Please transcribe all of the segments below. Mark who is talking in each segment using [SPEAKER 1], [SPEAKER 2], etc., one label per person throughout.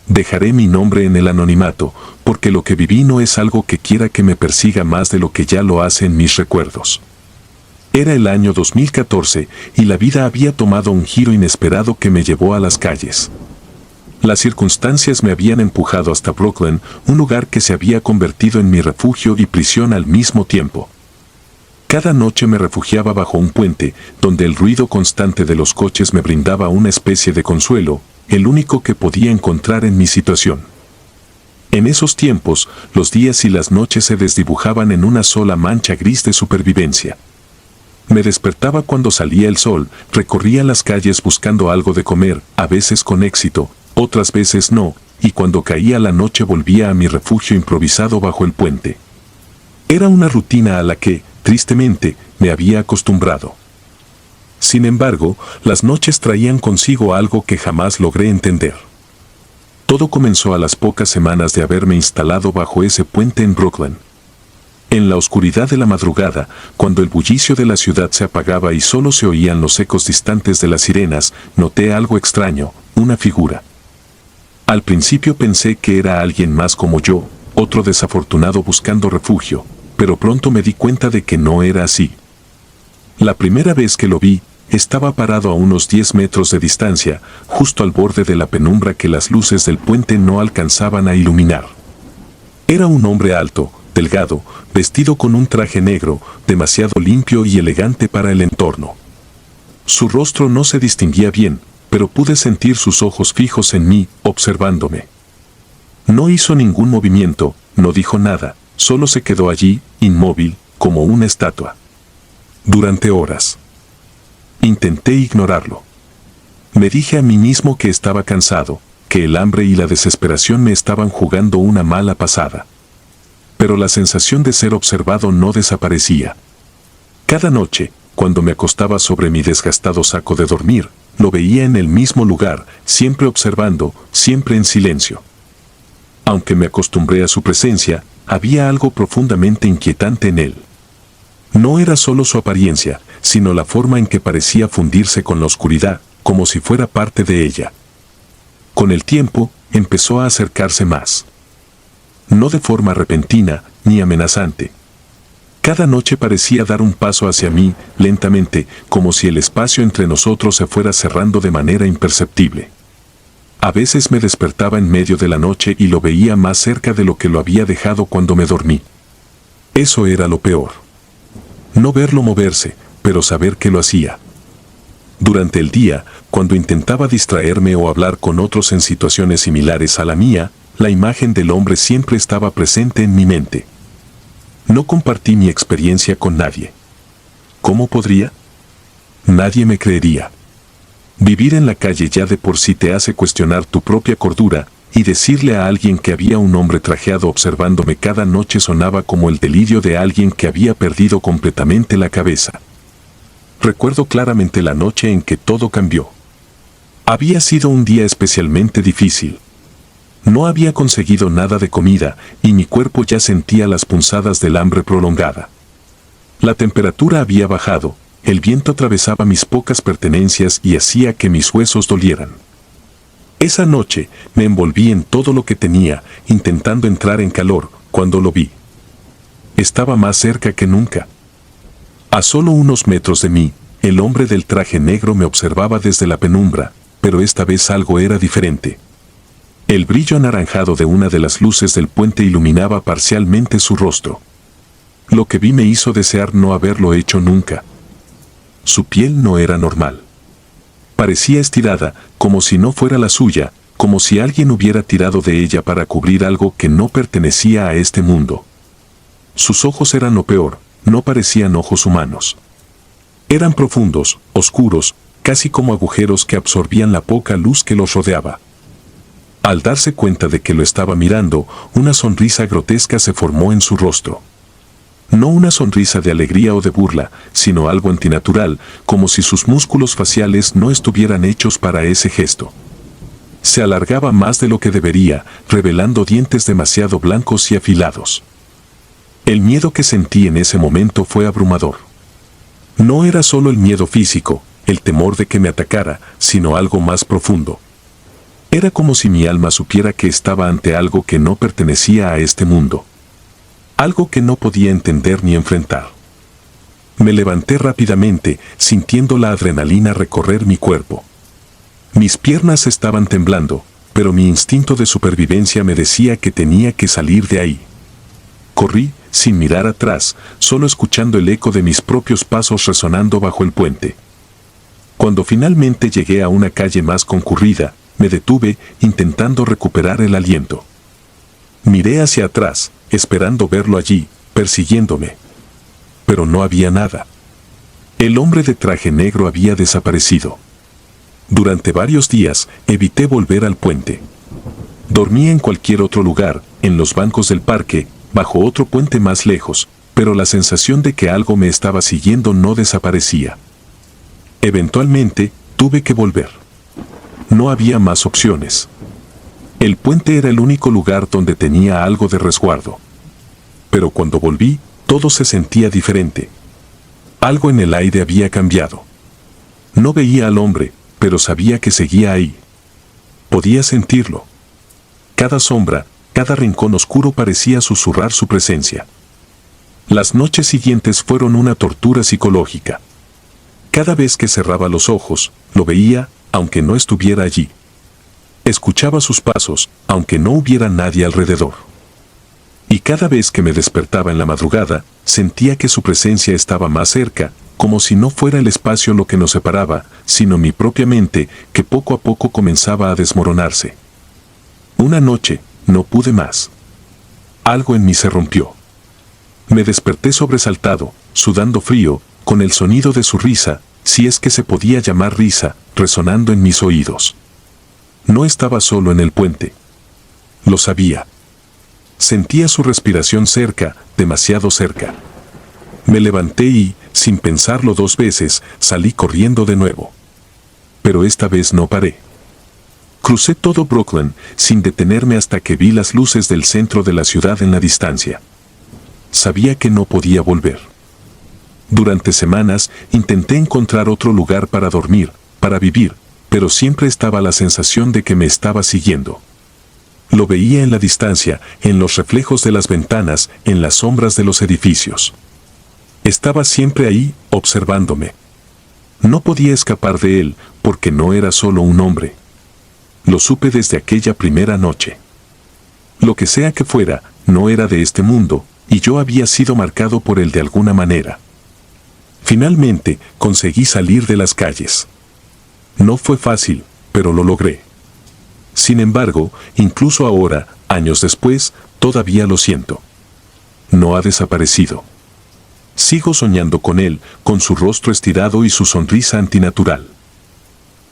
[SPEAKER 1] Dejaré mi nombre en el anonimato, porque lo que viví no es algo que quiera que me persiga más de lo que ya lo hace en mis recuerdos. Era el año 2014 y la vida había tomado un giro inesperado que me llevó a las calles. Las circunstancias me habían empujado hasta Brooklyn, un lugar que se había convertido en mi refugio y prisión al mismo tiempo. Cada noche me refugiaba bajo un puente, donde el ruido constante de los coches me brindaba una especie de consuelo, el único que podía encontrar en mi situación. En esos tiempos, los días y las noches se desdibujaban en una sola mancha gris de supervivencia. Me despertaba cuando salía el sol, recorría las calles buscando algo de comer, a veces con éxito, otras veces no, y cuando caía la noche volvía a mi refugio improvisado bajo el puente. Era una rutina a la que, tristemente, me había acostumbrado. Sin embargo, las noches traían consigo algo que jamás logré entender. Todo comenzó a las pocas semanas de haberme instalado bajo ese puente en Brooklyn. En la oscuridad de la madrugada, cuando el bullicio de la ciudad se apagaba y solo se oían los ecos distantes de las sirenas, noté algo extraño, una figura. Al principio pensé que era alguien más como yo, otro desafortunado buscando refugio, pero pronto me di cuenta de que no era así. La primera vez que lo vi, estaba parado a unos 10 metros de distancia, justo al borde de la penumbra que las luces del puente no alcanzaban a iluminar. Era un hombre alto, delgado, vestido con un traje negro, demasiado limpio y elegante para el entorno. Su rostro no se distinguía bien, pero pude sentir sus ojos fijos en mí, observándome. No hizo ningún movimiento, no dijo nada, solo se quedó allí, inmóvil, como una estatua. Durante horas. Intenté ignorarlo. Me dije a mí mismo que estaba cansado, que el hambre y la desesperación me estaban jugando una mala pasada. Pero la sensación de ser observado no desaparecía. Cada noche, cuando me acostaba sobre mi desgastado saco de dormir, lo veía en el mismo lugar, siempre observando, siempre en silencio. Aunque me acostumbré a su presencia, había algo profundamente inquietante en él. No era solo su apariencia, sino la forma en que parecía fundirse con la oscuridad, como si fuera parte de ella. Con el tiempo, empezó a acercarse más. No de forma repentina, ni amenazante. Cada noche parecía dar un paso hacia mí, lentamente, como si el espacio entre nosotros se fuera cerrando de manera imperceptible. A veces me despertaba en medio de la noche y lo veía más cerca de lo que lo había dejado cuando me dormí. Eso era lo peor. No verlo moverse, pero saber que lo hacía. Durante el día, cuando intentaba distraerme o hablar con otros en situaciones similares a la mía, la imagen del hombre siempre estaba presente en mi mente. No compartí mi experiencia con nadie. ¿Cómo podría? Nadie me creería. Vivir en la calle ya de por sí te hace cuestionar tu propia cordura, y decirle a alguien que había un hombre trajeado observándome cada noche sonaba como el delirio de alguien que había perdido completamente la cabeza. Recuerdo claramente la noche en que todo cambió. Había sido un día especialmente difícil. No había conseguido nada de comida y mi cuerpo ya sentía las punzadas del hambre prolongada. La temperatura había bajado, el viento atravesaba mis pocas pertenencias y hacía que mis huesos dolieran. Esa noche me envolví en todo lo que tenía, intentando entrar en calor, cuando lo vi. Estaba más cerca que nunca. A solo unos metros de mí, el hombre del traje negro me observaba desde la penumbra, pero esta vez algo era diferente. El brillo anaranjado de una de las luces del puente iluminaba parcialmente su rostro. Lo que vi me hizo desear no haberlo hecho nunca. Su piel no era normal. Parecía estirada, como si no fuera la suya, como si alguien hubiera tirado de ella para cubrir algo que no pertenecía a este mundo. Sus ojos eran lo peor, no parecían ojos humanos. Eran profundos, oscuros, casi como agujeros que absorbían la poca luz que los rodeaba. Al darse cuenta de que lo estaba mirando, una sonrisa grotesca se formó en su rostro. No una sonrisa de alegría o de burla, sino algo antinatural, como si sus músculos faciales no estuvieran hechos para ese gesto. Se alargaba más de lo que debería, revelando dientes demasiado blancos y afilados. El miedo que sentí en ese momento fue abrumador. No era solo el miedo físico, el temor de que me atacara, sino algo más profundo. Era como si mi alma supiera que estaba ante algo que no pertenecía a este mundo. Algo que no podía entender ni enfrentar. Me levanté rápidamente, sintiendo la adrenalina recorrer mi cuerpo. Mis piernas estaban temblando, pero mi instinto de supervivencia me decía que tenía que salir de ahí. Corrí, sin mirar atrás, solo escuchando el eco de mis propios pasos resonando bajo el puente. Cuando finalmente llegué a una calle más concurrida, me detuve, intentando recuperar el aliento. Miré hacia atrás, esperando verlo allí, persiguiéndome. Pero no había nada. El hombre de traje negro había desaparecido. Durante varios días, evité volver al puente. Dormí en cualquier otro lugar, en los bancos del parque, bajo otro puente más lejos, pero la sensación de que algo me estaba siguiendo no desaparecía. Eventualmente, tuve que volver. No había más opciones. El puente era el único lugar donde tenía algo de resguardo. Pero cuando volví, todo se sentía diferente. Algo en el aire había cambiado. No veía al hombre, pero sabía que seguía ahí. Podía sentirlo. Cada sombra, cada rincón oscuro parecía susurrar su presencia. Las noches siguientes fueron una tortura psicológica. Cada vez que cerraba los ojos, lo veía, aunque no estuviera allí. Escuchaba sus pasos, aunque no hubiera nadie alrededor. Y cada vez que me despertaba en la madrugada, sentía que su presencia estaba más cerca, como si no fuera el espacio lo que nos separaba, sino mi propia mente, que poco a poco comenzaba a desmoronarse. Una noche, no pude más. Algo en mí se rompió. Me desperté sobresaltado, sudando frío, con el sonido de su risa, si es que se podía llamar risa, resonando en mis oídos. No estaba solo en el puente. Lo sabía. Sentía su respiración cerca, demasiado cerca. Me levanté y, sin pensarlo dos veces, salí corriendo de nuevo. Pero esta vez no paré. Crucé todo Brooklyn, sin detenerme hasta que vi las luces del centro de la ciudad en la distancia. Sabía que no podía volver. Durante semanas, intenté encontrar otro lugar para dormir, para vivir, pero siempre estaba la sensación de que me estaba siguiendo. Lo veía en la distancia, en los reflejos de las ventanas, en las sombras de los edificios. Estaba siempre ahí, observándome. No podía escapar de él, porque no era solo un hombre. Lo supe desde aquella primera noche. Lo que sea que fuera, no era de este mundo, y yo había sido marcado por él de alguna manera. Finalmente, conseguí salir de las calles. No fue fácil, pero lo logré. Sin embargo, incluso ahora, años después, todavía lo siento. No ha desaparecido. Sigo soñando con él, con su rostro estirado y su sonrisa antinatural.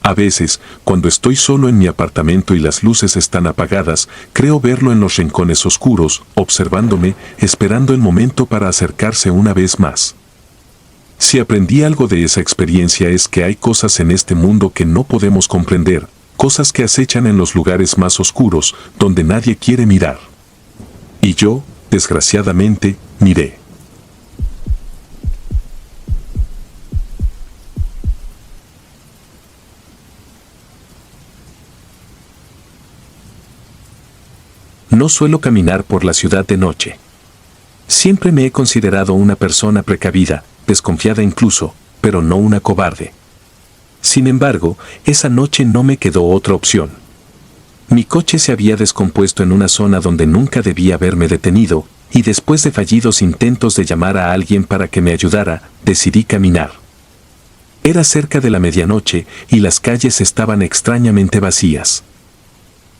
[SPEAKER 1] A veces, cuando estoy solo en mi apartamento y las luces están apagadas, creo verlo en los rincones oscuros, observándome, esperando el momento para acercarse una vez más. Si aprendí algo de esa experiencia es que hay cosas en este mundo que no podemos comprender, cosas que acechan en los lugares más oscuros, donde nadie quiere mirar. Y yo, desgraciadamente, miré. No suelo caminar por la ciudad de noche. Siempre me he considerado una persona precavida, desconfiada incluso, pero no una cobarde. Sin embargo, esa noche no me quedó otra opción. Mi coche se había descompuesto en una zona donde nunca debía haberme detenido, y después de fallidos intentos de llamar a alguien para que me ayudara, decidí caminar. Era cerca de la medianoche y las calles estaban extrañamente vacías.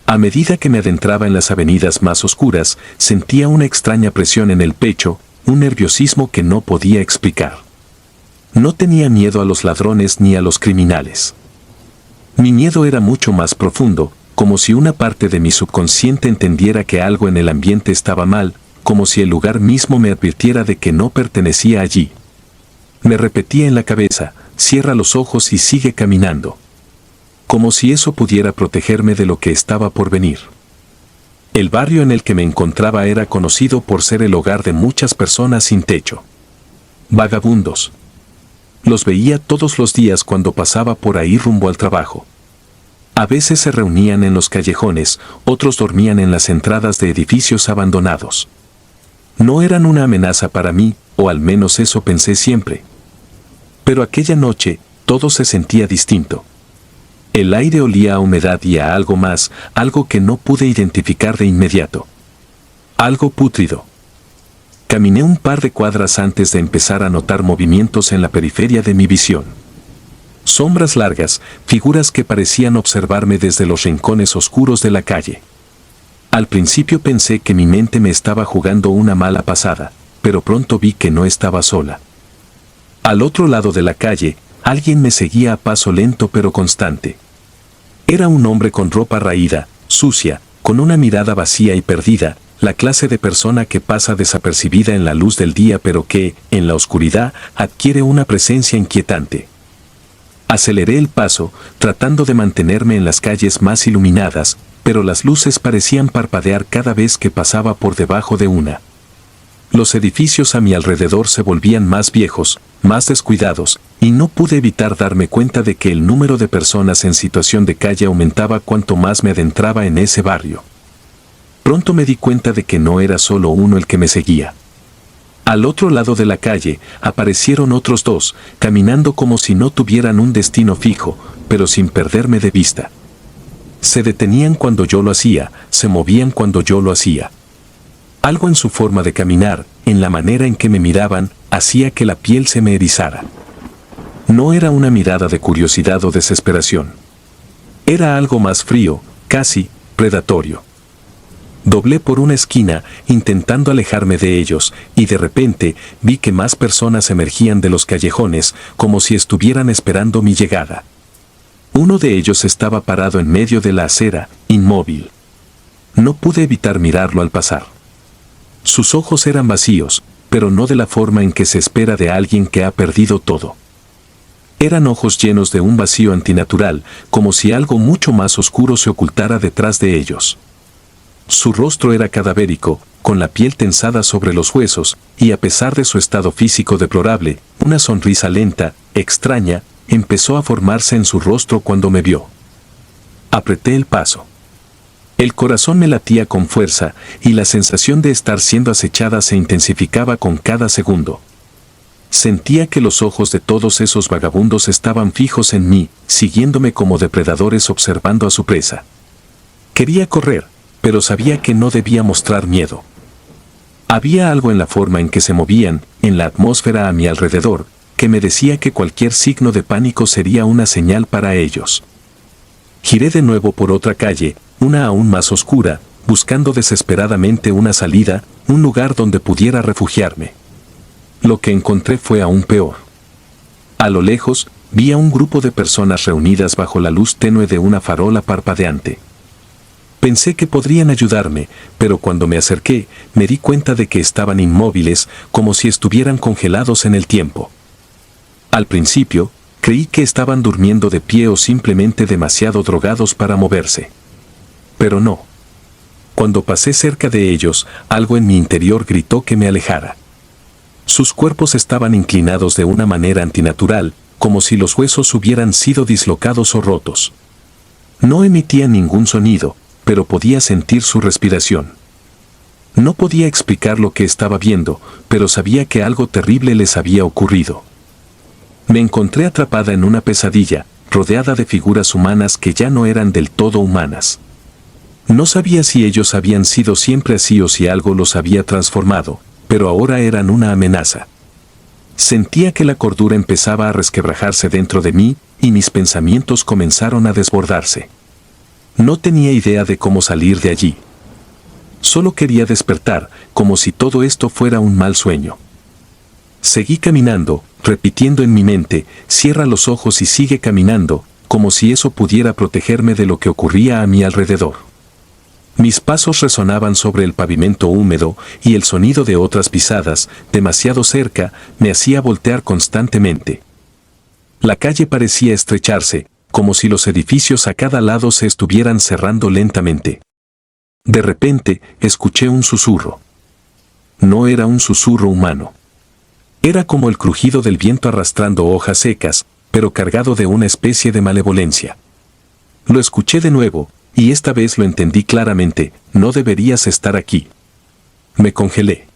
[SPEAKER 1] A medida que me adentraba en las avenidas más oscuras, sentía una extraña presión en el pecho, un nerviosismo que no podía explicar. No tenía miedo a los ladrones ni a los criminales. Mi miedo era mucho más profundo, como si una parte de mi subconsciente entendiera que algo en el ambiente estaba mal, como si el lugar mismo me advirtiera de que no pertenecía allí. Me repetía en la cabeza, cierra los ojos y sigue caminando. Como si eso pudiera protegerme de lo que estaba por venir. El barrio en el que me encontraba era conocido por ser el hogar de muchas personas sin techo. Vagabundos. Los veía todos los días cuando pasaba por ahí rumbo al trabajo. A veces se reunían en los callejones, otros dormían en las entradas de edificios abandonados. No eran una amenaza para mí, o al menos eso pensé siempre. Pero aquella noche, todo se sentía distinto. El aire olía a humedad y a algo más, algo que no pude identificar de inmediato. Algo pútrido. Caminé un par de cuadras antes de empezar a notar movimientos en la periferia de mi visión. Sombras largas, figuras que parecían observarme desde los rincones oscuros de la calle. Al principio pensé que mi mente me estaba jugando una mala pasada, pero pronto vi que no estaba sola. Al otro lado de la calle, alguien me seguía a paso lento pero constante. Era un hombre con ropa raída, sucia, con una mirada vacía y perdida, la clase de persona que pasa desapercibida en la luz del día pero que, en la oscuridad, adquiere una presencia inquietante. Aceleré el paso, tratando de mantenerme en las calles más iluminadas, pero las luces parecían parpadear cada vez que pasaba por debajo de una. Los edificios a mi alrededor se volvían más viejos, más descuidados, y no pude evitar darme cuenta de que el número de personas en situación de calle aumentaba cuanto más me adentraba en ese barrio. Pronto me di cuenta de que no era solo uno el que me seguía. Al otro lado de la calle aparecieron otros dos, caminando como si no tuvieran un destino fijo, pero sin perderme de vista. Se detenían cuando yo lo hacía, se movían cuando yo lo hacía. Algo en su forma de caminar, en la manera en que me miraban, hacía que la piel se me erizara. No era una mirada de curiosidad o desesperación. Era algo más frío, casi predatorio. Doblé por una esquina, intentando alejarme de ellos, y de repente vi que más personas emergían de los callejones, como si estuvieran esperando mi llegada. Uno de ellos estaba parado en medio de la acera, inmóvil. No pude evitar mirarlo al pasar. Sus ojos eran vacíos, pero no de la forma en que se espera de alguien que ha perdido todo. Eran ojos llenos de un vacío antinatural, como si algo mucho más oscuro se ocultara detrás de ellos. Su rostro era cadavérico, con la piel tensada sobre los huesos, y a pesar de su estado físico deplorable, una sonrisa lenta, extraña, empezó a formarse en su rostro cuando me vio. Apreté el paso. El corazón me latía con fuerza, y la sensación de estar siendo acechada se intensificaba con cada segundo. Sentía que los ojos de todos esos vagabundos estaban fijos en mí, siguiéndome como depredadores observando a su presa. Quería correr, pero sabía que no debía mostrar miedo. Había algo en la forma en que se movían, en la atmósfera a mi alrededor, que me decía que cualquier signo de pánico sería una señal para ellos. Giré de nuevo por otra calle, una aún más oscura, buscando desesperadamente una salida, un lugar donde pudiera refugiarme. Lo que encontré fue aún peor. A lo lejos, vi a un grupo de personas reunidas bajo la luz tenue de una farola parpadeante. Pensé que podrían ayudarme, pero cuando me acerqué, me di cuenta de que estaban inmóviles, como si estuvieran congelados en el tiempo. Al principio, creí que estaban durmiendo de pie o simplemente demasiado drogados para moverse. Pero no. Cuando pasé cerca de ellos, algo en mi interior gritó que me alejara. Sus cuerpos estaban inclinados de una manera antinatural, como si los huesos hubieran sido dislocados o rotos. No emitían ningún sonido, pero podía sentir su respiración. No podía explicar lo que estaba viendo, pero sabía que algo terrible les había ocurrido. Me encontré atrapada en una pesadilla, rodeada de figuras humanas que ya no eran del todo humanas. No sabía si ellos habían sido siempre así o si algo los había transformado, pero ahora eran una amenaza. Sentía que la cordura empezaba a resquebrajarse dentro de mí, y mis pensamientos comenzaron a desbordarse. No tenía idea de cómo salir de allí. Solo quería despertar, como si todo esto fuera un mal sueño. Seguí caminando, repitiendo en mi mente, cierra los ojos y sigue caminando, como si eso pudiera protegerme de lo que ocurría a mi alrededor. Mis pasos resonaban sobre el pavimento húmedo, y el sonido de otras pisadas, demasiado cerca, me hacía voltear constantemente. La calle parecía estrecharse, como si los edificios a cada lado se estuvieran cerrando lentamente. De repente, escuché un susurro. No era un susurro humano. Era como el crujido del viento arrastrando hojas secas, pero cargado de una especie de malevolencia.
[SPEAKER 2] Lo escuché de nuevo, y esta vez lo entendí claramente: no deberías estar aquí. Me congelé.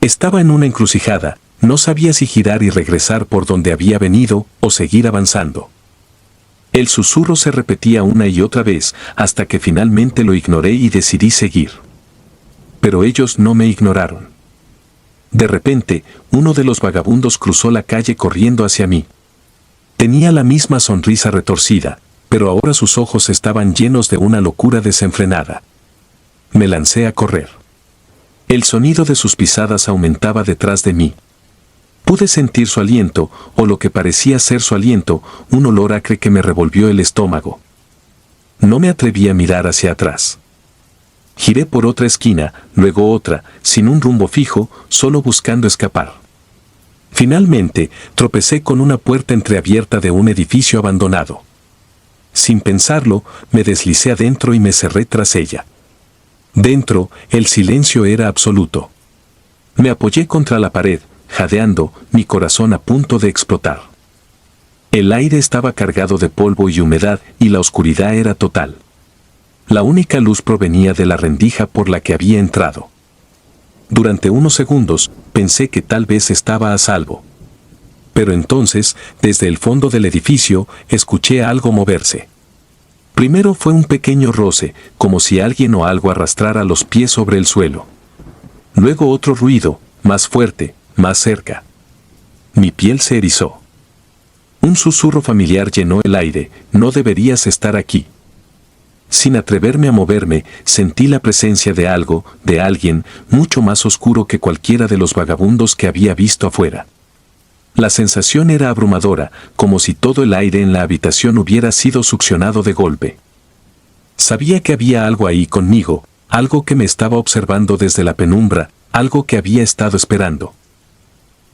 [SPEAKER 2] Estaba en una encrucijada, no sabía si girar y regresar por donde había venido o seguir avanzando. El susurro se repetía una y otra vez hasta que finalmente lo ignoré y decidí seguir. Pero ellos no me ignoraron. De repente, uno de los vagabundos cruzó la calle corriendo hacia mí. Tenía la misma sonrisa retorcida, pero ahora sus ojos estaban llenos de una locura desenfrenada. Me lancé a correr. El sonido de sus pisadas aumentaba detrás de mí. Pude sentir su aliento, o lo que parecía ser su aliento, un olor acre que me revolvió el estómago. No me atreví a mirar hacia atrás. Giré por otra esquina, luego otra, sin un rumbo fijo, solo buscando escapar. Finalmente, tropecé con una puerta entreabierta de un edificio abandonado. Sin pensarlo, me deslicé adentro y me cerré tras ella. Dentro, el silencio era absoluto. Me apoyé contra la pared, jadeando, mi corazón a punto de explotar. El aire estaba cargado de polvo y humedad y la oscuridad era total. La única luz provenía de la rendija por la que había entrado. Durante unos segundos, pensé que tal vez estaba a salvo. Pero entonces, desde el fondo del edificio, escuché algo moverse. Primero fue un pequeño roce, como si alguien o algo arrastrara los pies sobre el suelo. Luego otro ruido, más fuerte, más cerca. Mi piel se erizó. Un susurro familiar llenó el aire: no deberías estar aquí. Sin atreverme a moverme, sentí la presencia de algo, de alguien, mucho más oscuro que cualquiera de los vagabundos que había visto afuera. La sensación era abrumadora, como si todo el aire en la habitación hubiera sido succionado de golpe. Sabía que había algo ahí conmigo, algo que me estaba observando desde la penumbra, algo que había estado esperando.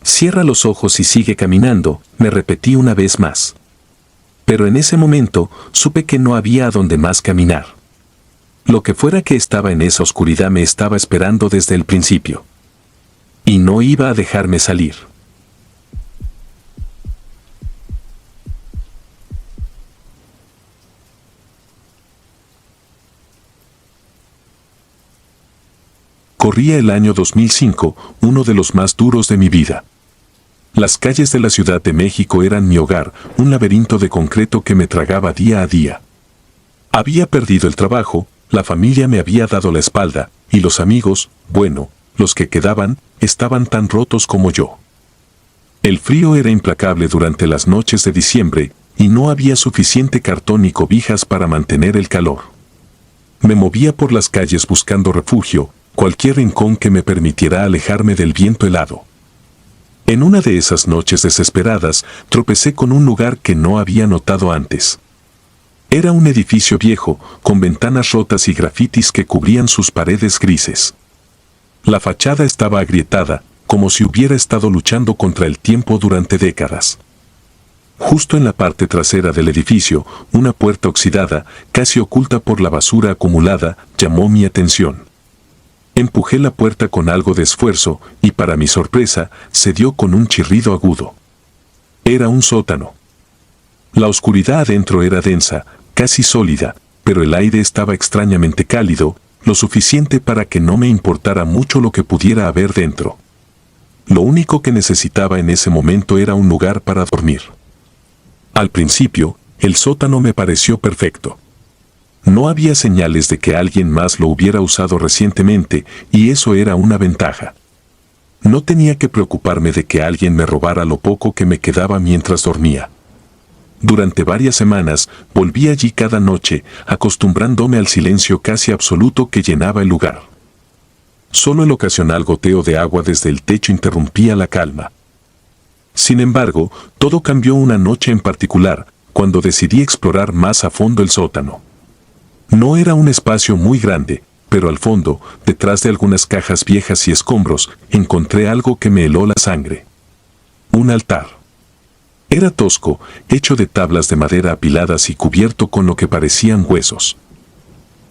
[SPEAKER 2] Cierra los ojos y sigue caminando, me repetí una vez más. Pero en ese momento, supe que no había a dónde más caminar. Lo que fuera que estaba en esa oscuridad me estaba esperando desde el principio. Y no iba a dejarme salir.
[SPEAKER 1] Corría el año 2005, uno de los más duros de mi vida. Las calles de la Ciudad de México eran mi hogar, un laberinto de concreto que me tragaba día a día. Había perdido el trabajo, la familia me había dado la espalda, y los amigos, bueno, los que quedaban, estaban tan rotos como yo. El frío era implacable durante las noches de diciembre, y no había suficiente cartón ni cobijas para mantener el calor. Me movía por las calles buscando refugio, cualquier rincón que me permitiera alejarme del viento helado. En una de esas noches desesperadas, tropecé con un lugar que no había notado antes. Era un edificio viejo, con ventanas rotas y grafitis que cubrían sus paredes grises. La fachada estaba agrietada, como si hubiera estado luchando contra el tiempo durante décadas. Justo en la parte trasera del edificio, una puerta oxidada, casi oculta por la basura acumulada, llamó mi atención. Empujé la puerta con algo de esfuerzo, y para mi sorpresa, se dio con un chirrido agudo. Era un sótano. La oscuridad adentro era densa, casi sólida, pero el aire estaba extrañamente cálido, lo suficiente para que no me importara mucho lo que pudiera haber dentro. Lo único que necesitaba en ese momento era un lugar para dormir. Al principio, el sótano me pareció perfecto. No había señales de que alguien más lo hubiera usado recientemente, y eso era una ventaja. No tenía que preocuparme de que alguien me robara lo poco que me quedaba mientras dormía. Durante varias semanas, volví allí cada noche, acostumbrándome al silencio casi absoluto que llenaba el lugar. Solo el ocasional goteo de agua desde el techo interrumpía la calma. Sin embargo, todo cambió una noche en particular, cuando decidí explorar más a fondo el sótano. No era un espacio muy grande, pero al fondo, detrás de algunas cajas viejas y escombros, encontré algo que me heló la sangre. Un altar. Era tosco, hecho de tablas de madera apiladas y cubierto con lo que parecían huesos.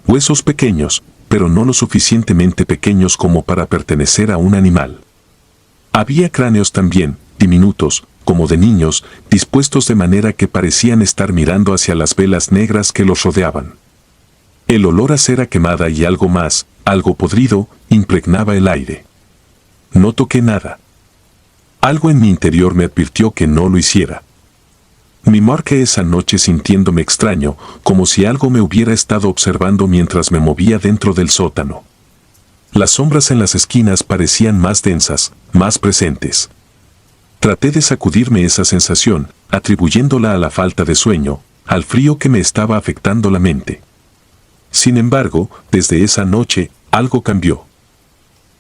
[SPEAKER 1] Huesos pequeños, pero no lo suficientemente pequeños como para pertenecer a un animal. Había cráneos también, diminutos, como de niños, dispuestos de manera que parecían estar mirando hacia las velas negras que los rodeaban. El olor a cera quemada y algo más, algo podrido, impregnaba el aire. No toqué nada. Algo en mi interior me advirtió que no lo hiciera. Me marqué esa noche sintiéndome extraño, como si algo me hubiera estado observando mientras me movía dentro del sótano. Las sombras en las esquinas parecían más densas, más presentes. Traté de sacudirme esa sensación, atribuyéndola a la falta de sueño, al frío que me estaba afectando la mente. Sin embargo, desde esa noche, algo cambió.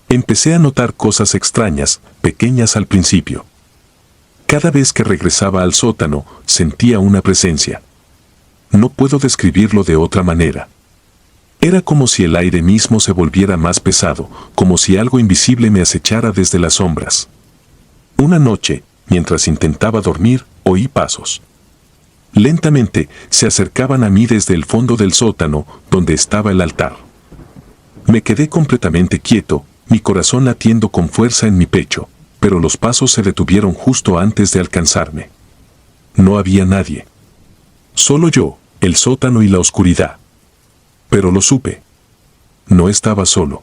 [SPEAKER 1] Empecé a notar cosas extrañas, pequeñas al principio. Cada vez que regresaba al sótano, sentía una presencia. No puedo describirlo de otra manera. Era como si el aire mismo se volviera más pesado, como si algo invisible me acechara desde las sombras. Una noche, mientras intentaba dormir, oí pasos. Lentamente, se acercaban a mí desde el fondo del sótano, donde estaba el altar. Me quedé completamente quieto, mi corazón latiendo con fuerza en mi pecho, pero los pasos se detuvieron justo antes de alcanzarme. No había nadie. Solo yo, el sótano y la oscuridad. Pero lo supe. No estaba solo.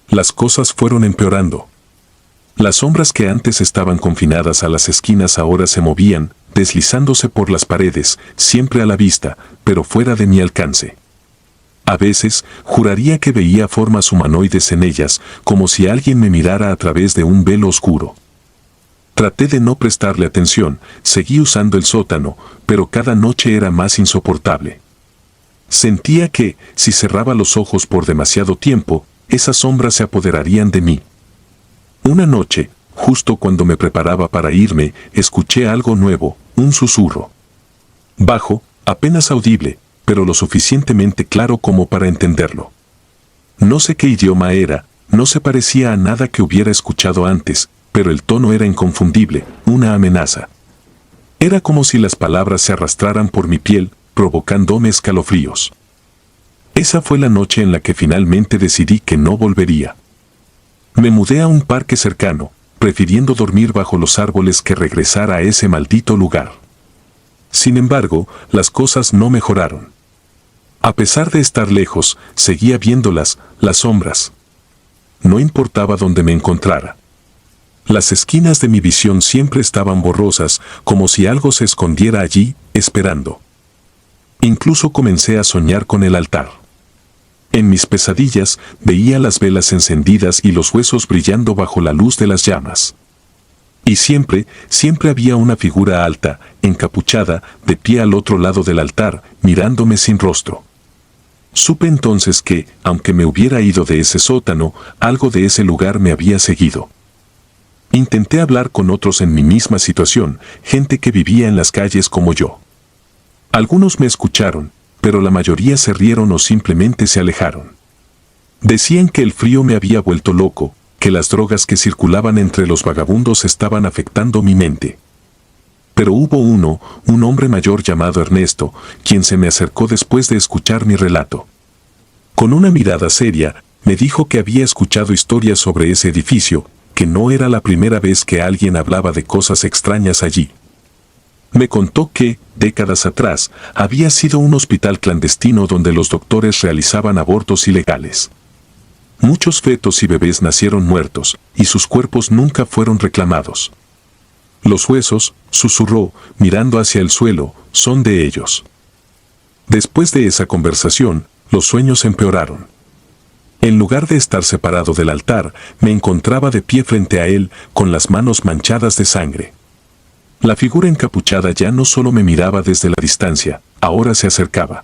[SPEAKER 1] Las cosas fueron empeorando. Las sombras que antes estaban confinadas a las esquinas ahora se movían, deslizándose por las paredes, siempre a la vista, pero fuera de mi alcance. A veces, juraría que veía formas humanoides en ellas, como si alguien me mirara a través de un velo oscuro. Traté de no prestarle atención, seguí usando el sótano, pero cada noche era más insoportable. Sentía que, si cerraba los ojos por demasiado tiempo, esas sombras se apoderarían de mí. Una noche, justo cuando me preparaba para irme, escuché algo nuevo, un susurro. Bajo, apenas audible, pero lo suficientemente claro como para entenderlo. No sé qué idioma era, no se parecía a nada que hubiera escuchado antes, pero el tono era inconfundible, una amenaza. Era como si las palabras se arrastraran por mi piel, provocándome escalofríos. Esa fue la noche en la que finalmente decidí que no volvería. Me mudé a un parque cercano, prefiriendo dormir bajo los árboles que regresar a ese maldito lugar. Sin embargo, las cosas no mejoraron. A pesar de estar lejos, seguía viéndolas, las sombras. No importaba dónde me encontrara. Las esquinas de mi visión siempre estaban borrosas, como si algo se escondiera allí, esperando. Incluso comencé a soñar con el altar. En mis pesadillas veía las velas encendidas y los huesos brillando bajo la luz de las llamas. Y siempre había una figura alta, encapuchada, de pie al otro lado del altar, mirándome sin rostro. Supe entonces que, aunque me hubiera ido de ese sótano, algo de ese lugar me había seguido. Intenté hablar con otros en mi misma situación, gente que vivía en las calles como yo. Algunos me escucharon, pero la mayoría se rieron o simplemente se alejaron. Decían que el frío me había vuelto loco, que las drogas que circulaban entre los vagabundos estaban afectando mi mente. Pero hubo un hombre mayor llamado Ernesto, quien se me acercó después de escuchar mi relato. Con una mirada seria, me dijo que había escuchado historias sobre ese edificio, que no era la primera vez que alguien hablaba de cosas extrañas allí. Me contó que, décadas atrás, había sido un hospital clandestino donde los doctores realizaban abortos ilegales. Muchos fetos y bebés nacieron muertos, y sus cuerpos nunca fueron reclamados. Los huesos, susurró, mirando hacia el suelo, son de ellos. Después de esa conversación, los sueños empeoraron. En lugar de estar separado del altar, me encontraba de pie frente a él, con las manos manchadas de sangre. La figura encapuchada ya no solo me miraba desde la distancia, ahora se acercaba.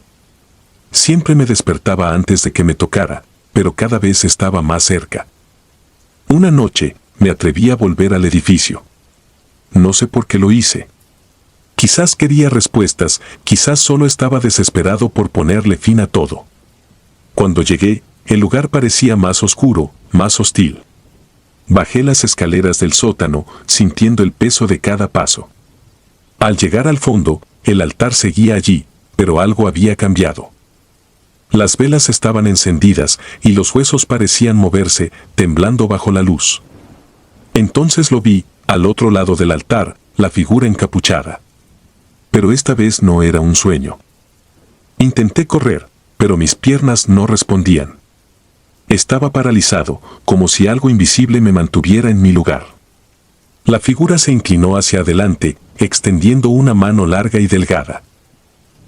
[SPEAKER 1] Siempre me despertaba antes de que me tocara, pero cada vez estaba más cerca. Una noche, me atreví a volver al edificio. No sé por qué lo hice. Quizás quería respuestas, quizás solo estaba desesperado por ponerle fin a todo. Cuando llegué, el lugar parecía más oscuro, más hostil. Bajé las escaleras del sótano, sintiendo el peso de cada paso. Al llegar al fondo, el altar seguía allí, pero algo había cambiado. Las velas estaban encendidas y los huesos parecían moverse, temblando bajo la luz. Entonces lo vi, al otro lado del altar, la figura encapuchada. Pero esta vez no era un sueño. Intenté correr, pero mis piernas no respondían. Estaba paralizado, como si algo invisible me mantuviera en mi lugar. La figura se inclinó hacia adelante, extendiendo una mano larga y delgada.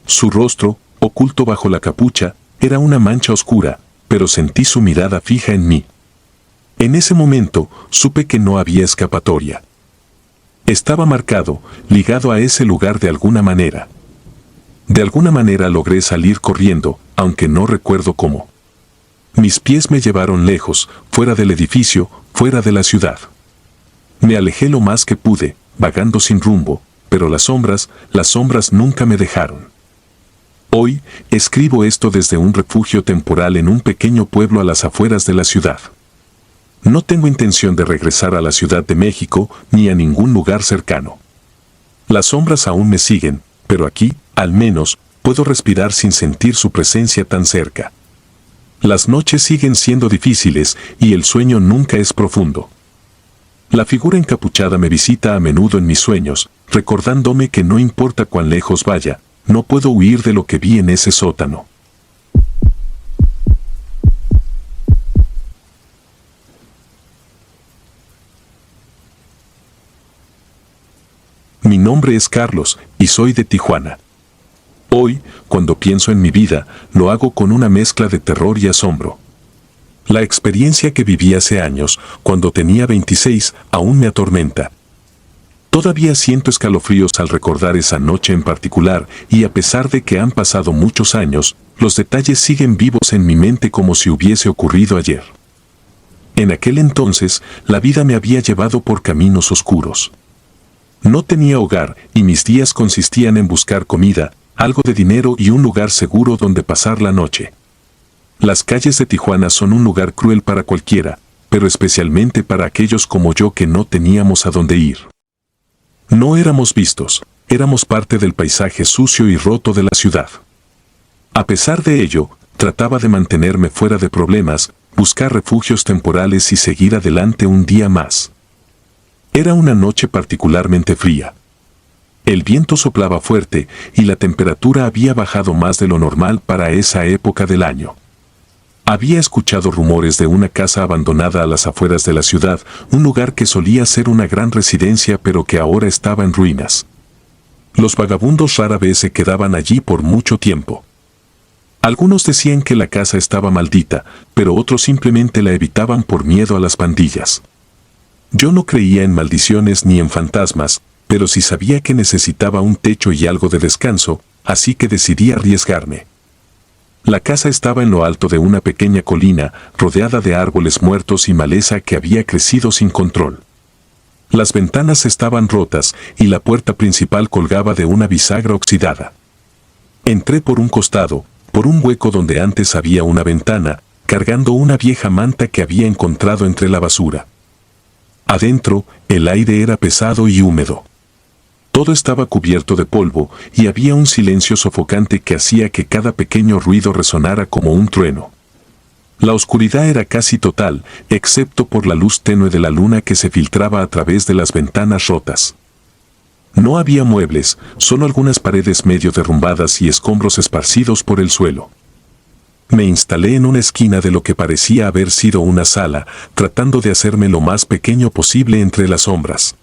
[SPEAKER 1] Su rostro, oculto bajo la capucha, era una mancha oscura, pero sentí su mirada fija en mí. En ese momento, supe que no había escapatoria. Estaba marcado, ligado a ese lugar de alguna manera. De alguna manera logré salir corriendo, aunque no recuerdo cómo. Mis pies me llevaron lejos, fuera del edificio, fuera de la ciudad. Me alejé lo más que pude, vagando sin rumbo, pero las sombras nunca me dejaron. Hoy, escribo esto desde un refugio temporal en un pequeño pueblo a las afueras de la ciudad. No tengo intención de regresar a la Ciudad de México ni a ningún lugar cercano. Las sombras aún me siguen, pero aquí, al menos, puedo respirar sin sentir su presencia tan cerca. Las noches siguen siendo difíciles y el sueño nunca es profundo. La figura encapuchada me visita a menudo en mis sueños, recordándome que no importa cuán lejos vaya, no puedo huir de lo que vi en ese sótano. Mi nombre es Carlos y soy de Tijuana. Hoy, cuando pienso en mi vida, lo hago con una mezcla de terror y asombro. La experiencia que viví hace años, cuando tenía 26, aún me atormenta. Todavía siento escalofríos al recordar esa noche en particular, y a pesar de que han pasado muchos años, los detalles siguen vivos en mi mente como si hubiese ocurrido ayer. En aquel entonces, la vida me había llevado por caminos oscuros. No tenía hogar, y mis días consistían en buscar comida, algo de dinero y un lugar seguro donde pasar la noche. Las calles de Tijuana son un lugar cruel para cualquiera, pero especialmente para aquellos como yo que no teníamos a dónde ir. No éramos vistos, éramos parte del paisaje sucio y roto de la ciudad. A pesar de ello, trataba de mantenerme fuera de problemas, buscar refugios temporales y seguir adelante un día más. Era una noche particularmente fría. El viento soplaba fuerte y la temperatura había bajado más de lo normal para esa época del año. Había escuchado rumores de una casa abandonada a las afueras de la ciudad, un lugar que solía ser una gran residencia pero que ahora estaba en ruinas. Los vagabundos rara vez se quedaban allí por mucho tiempo. Algunos decían que la casa estaba maldita, pero otros simplemente la evitaban por miedo a las pandillas. Yo no creía en maldiciones ni en fantasmas, pero sí sabía que necesitaba un techo y algo de descanso, así que decidí arriesgarme. La casa estaba en lo alto de una pequeña colina, rodeada de árboles muertos y maleza que había crecido sin control. Las ventanas estaban rotas y la puerta principal colgaba de una bisagra oxidada. Entré por un costado, por un hueco donde antes había una ventana, cargando una vieja manta que había encontrado entre la basura. Adentro, el aire era pesado y húmedo. Todo estaba cubierto de polvo y había un silencio sofocante que hacía que cada pequeño ruido resonara como un trueno. La oscuridad era casi total, excepto por la luz tenue de la luna que se filtraba a través de las ventanas rotas. No había muebles, solo algunas paredes medio derrumbadas y escombros esparcidos por el suelo. Me instalé en una esquina de lo que parecía haber sido una sala, tratando de hacerme lo más pequeño posible entre las sombras.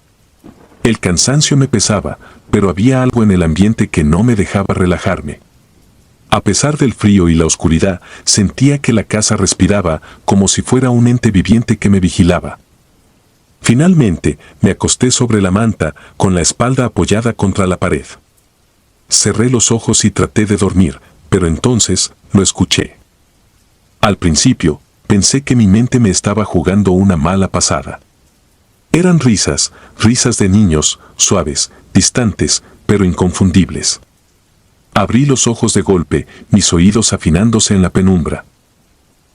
[SPEAKER 1] El cansancio me pesaba, pero había algo en el ambiente que no me dejaba relajarme. A pesar del frío y la oscuridad, sentía que la casa respiraba como si fuera un ente viviente que me vigilaba. Finalmente, me acosté sobre la manta, con la espalda apoyada contra la pared. Cerré los ojos y traté de dormir, pero entonces, lo escuché. Al principio, pensé que mi mente me estaba jugando una mala pasada. Eran risas de niños, suaves, distantes, pero inconfundibles. Abrí los ojos de golpe, mis oídos afinándose en la penumbra.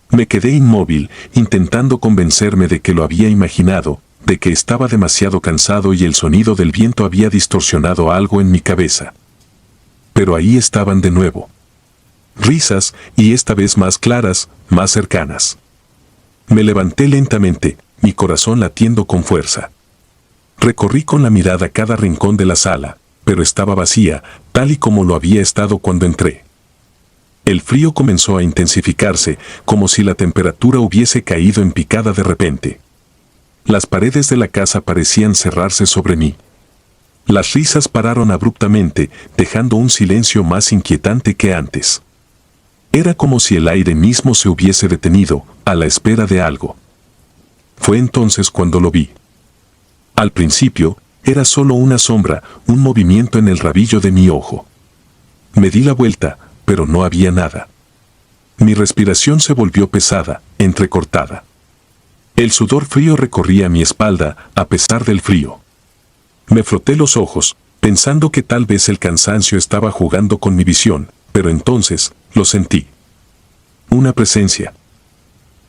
[SPEAKER 1] Me quedé inmóvil, intentando convencerme de que lo había imaginado, de que estaba demasiado cansado y el sonido del viento había distorsionado algo en mi cabeza. Pero ahí estaban de nuevo. Risas, y esta vez más claras, más cercanas. Me levanté lentamente, mi corazón latiendo con fuerza. Recorrí con la mirada cada rincón de la sala, pero estaba vacía, tal y como lo había estado cuando entré. El frío comenzó a intensificarse, como si la temperatura hubiese caído en picada de repente. Las paredes de la casa parecían cerrarse sobre mí. Las risas pararon abruptamente, dejando un silencio más inquietante que antes. Era como si el aire mismo se hubiese detenido, a la espera de algo. Fue entonces cuando lo vi. Al principio, era solo una sombra, un movimiento en el rabillo de mi ojo. Me di la vuelta, pero no había nada. Mi respiración se volvió pesada, entrecortada. El sudor frío recorría mi espalda, a pesar del frío. Me froté los ojos, pensando que tal vez el cansancio estaba jugando con mi visión, pero entonces, lo sentí. Una presencia.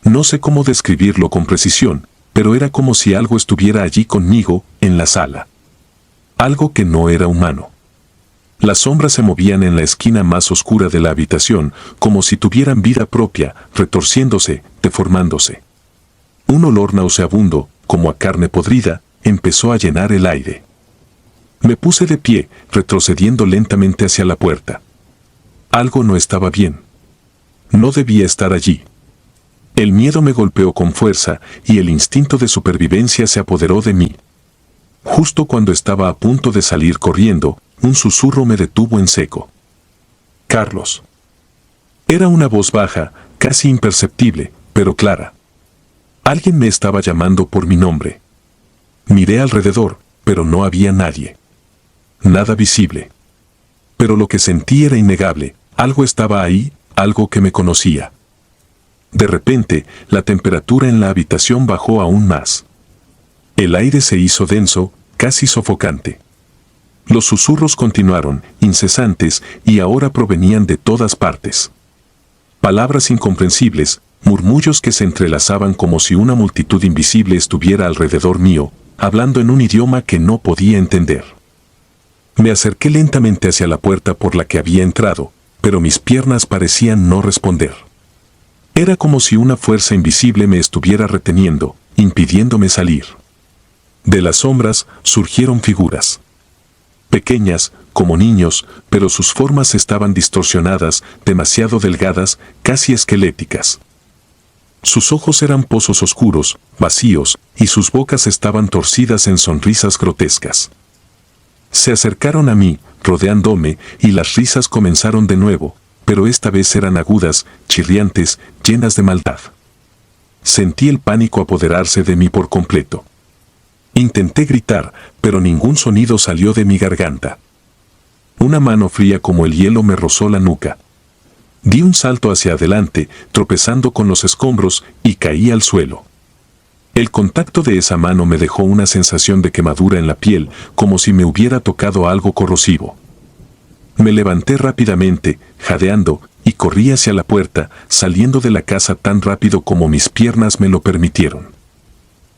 [SPEAKER 1] No sé cómo describirlo con precisión, pero era como si algo estuviera allí conmigo, en la sala. Algo que no era humano. Las sombras se movían en la esquina más oscura de la habitación, como si tuvieran vida propia, retorciéndose, deformándose. Un olor nauseabundo, como a carne podrida, empezó a llenar el aire. Me puse de pie, retrocediendo lentamente hacia la puerta. Algo no estaba bien. No debía estar allí. El miedo me golpeó con fuerza y el instinto de supervivencia se apoderó de mí. Justo cuando estaba a punto de salir corriendo, un susurro me detuvo en seco. Carlos. Era una voz baja, casi imperceptible, pero clara. Alguien me estaba llamando por mi nombre. Miré alrededor, pero no había nadie. Nada visible. Pero lo que sentí era innegable, algo estaba ahí, algo que me conocía. De repente, la temperatura en la habitación bajó aún más. El aire se hizo denso, casi sofocante. Los susurros continuaron, incesantes, y ahora provenían de todas partes. Palabras incomprensibles, murmullos que se entrelazaban como si una multitud invisible estuviera alrededor mío, hablando en un idioma que no podía entender. Me acerqué lentamente hacia la puerta por la que había entrado, pero mis piernas parecían no responder. Era como si una fuerza invisible me estuviera reteniendo, impidiéndome salir. De las sombras surgieron figuras. Pequeñas, como niños, pero sus formas estaban distorsionadas, demasiado delgadas, casi esqueléticas. Sus ojos eran pozos oscuros, vacíos, y sus bocas estaban torcidas en sonrisas grotescas. Se acercaron a mí, rodeándome, y las risas comenzaron de nuevo, pero esta vez eran agudas, chirriantes, llenas de maldad. Sentí el pánico apoderarse de mí por completo. Intenté gritar, pero ningún sonido salió de mi garganta. Una mano fría como el hielo me rozó la nuca. Di un salto hacia adelante, tropezando con los escombros, y caí al suelo. El contacto de esa mano me dejó una sensación de quemadura en la piel, como si me hubiera tocado algo corrosivo. Me levanté rápidamente, jadeando, y corrí hacia la puerta, saliendo de la casa tan rápido como mis piernas me lo permitieron.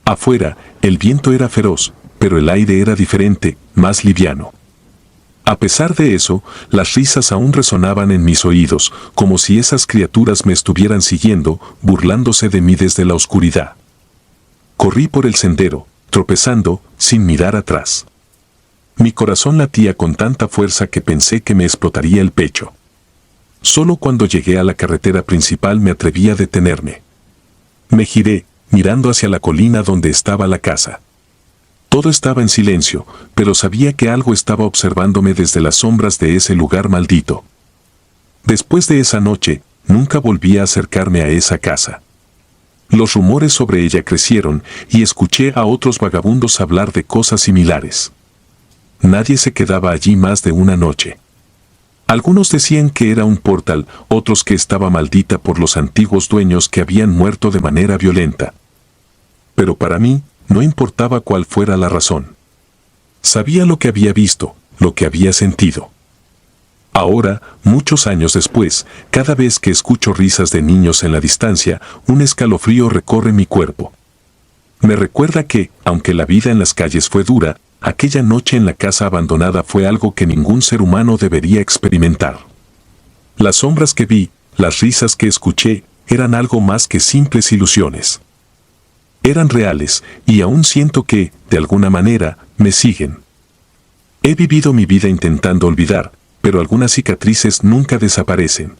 [SPEAKER 1] Afuera, el viento era feroz, pero el aire era diferente, más liviano. A pesar de eso, las risas aún resonaban en mis oídos, como si esas criaturas me estuvieran siguiendo, burlándose de mí desde la oscuridad. Corrí por el sendero, tropezando, sin mirar atrás. Mi corazón latía con tanta fuerza que pensé que me explotaría el pecho. Solo cuando llegué a la carretera principal me atreví a detenerme. Me giré, mirando hacia la colina donde estaba la casa. Todo estaba en silencio, pero sabía que algo estaba observándome desde las sombras de ese lugar maldito. Después de esa noche, nunca volví a acercarme a esa casa. Los rumores sobre ella crecieron y escuché a otros vagabundos hablar de cosas similares. Nadie se quedaba allí más de una noche. Algunos decían que era un portal, otros que estaba maldita por los antiguos dueños que habían muerto de manera violenta. Pero para mí, no importaba cuál fuera la razón. Sabía lo que había visto, lo que había sentido. Ahora, muchos años después, cada vez que escucho risas de niños en la distancia, un escalofrío recorre mi cuerpo. Me recuerda que, aunque la vida en las calles fue dura, aquella noche en la casa abandonada fue algo que ningún ser humano debería experimentar. Las sombras que vi, las risas que escuché, eran algo más que simples ilusiones. Eran reales, y aún siento que, de alguna manera, me siguen. He vivido mi vida intentando olvidar, pero algunas cicatrices nunca desaparecen.